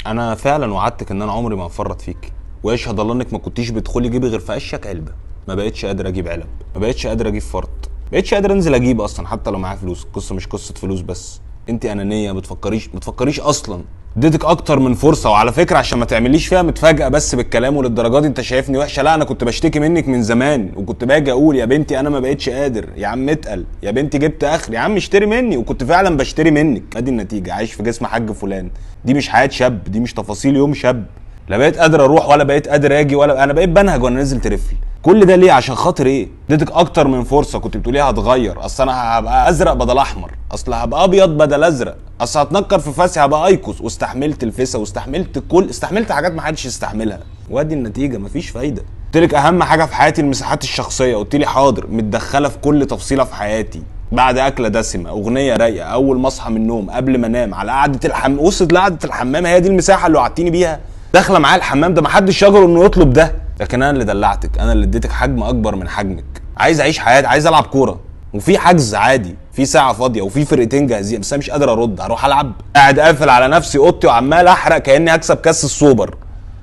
انا فعلا وعدتك ان انا عمري ما هفرط فيك، ويشهد الله انك ما كنتيش بتدخلي جيبي غير في اشيك علبه. ما بقتش قادر اجيب علب، ما بقتش قادر اجيب فرط، ما بقتش قادر انزل اجيب اصلا حتى لو معايا فلوس. القصه مش قصه فلوس بس، انت انانيه، ما بتفكريش اصلا. اديتك اكتر من فرصه، وعلى فكره عشان ما تعمليش فيها متفاجئه بس بالكلام وللدرجه دي انت شايفني وحشه، لا انا كنت بشتكي منك من زمان، وكنت باجي اقول يا بنتي انا ما بقتش قادر، يا عم اتقل، يا بنتي جبت اخر، يا عم اشتري مني، وكنت فعلا بشتري منك. ادي النتيجه، عايش في جسم حاج فلان. دي مش حياه شاب، دي مش تفاصيل يوم شاب. لا بقيت قادر اروح ولا بقيت قادر اجي، ولا انا بقيت بنهج وانا نازل ترفل. كل ده ليه؟ عشان خاطر ايه؟ اديتك اكتر من فرصه، كنت بتقوليها هتغير، اصل انا هبقى ازرق بدل احمر، اصل هبقى ابيض بدل ازرق، اصل هتنكر في فاسي هبقى ايكوس، واستحملت الفسا واستحملت استحملت حاجات ما حدش يستحملها، وادي النتيجه مفيش فايده. قلت لك اهم حاجه في حياتي المساحات الشخصيه، قلت لي حاضر، متدخله في كل تفصيله في حياتي. بعد اكله دسمه، اغنيه رايقه، اول ما اصحى من النوم، قبل ما انام، على قعده وصلت لقعده الحمام، هي دي المساحه اللي وعدتيني بيها. داخله معايا الحمام ده محدش يجرؤ انه يطلب ده، لكن انا اللي دلعتك، انا اللي اديتك حجم اكبر من حجمك. عايز اعيش حياتي، عايز العب كوره، وفي حجز عادي، في ساعه فاضيه، وفي فرقتين جاهزين، بس انا مش قادر ارد. هروح العب قاعد قافل على نفسي اوضتي وعمال احرق كاني هكسب كاس السوبر.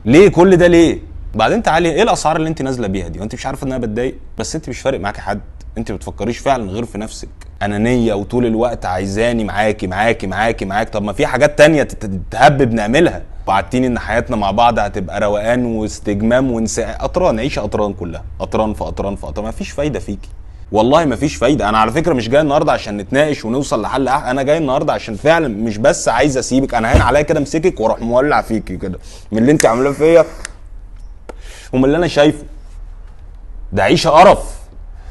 ليه كل ده ليه؟ بعدين تعالي، ايه الاسعار اللي انت نازله بيها دي وانت مش عارفه ان انا بتضايق؟ بس انت مش فارق معاكي حد، انت بتفكريش فعلا غير في نفسك، انانيه، وطول الوقت عايزاني معاكي معاكي معاكي معاكي. طب ما في حاجات تانية تتهبب نعملها. وعدتيني ان حياتنا مع بعض هتبقى روقان واستجمام ونساء قطران، عيشه قطران كلها قطران في قطران في قطران. مفيش فايده فيكي، والله مفيش فايده. انا على فكره مش جاي النهارده عشان نتناقش ونوصل لحل انا جاي النهارده عشان فعلا مش بس عايز اسيبك، انا هين عليا كده امسكك واروح مولع فيكي كده من اللي انت عاملاه فيا ومن اللي انا شايفه. ده عيشه قرف.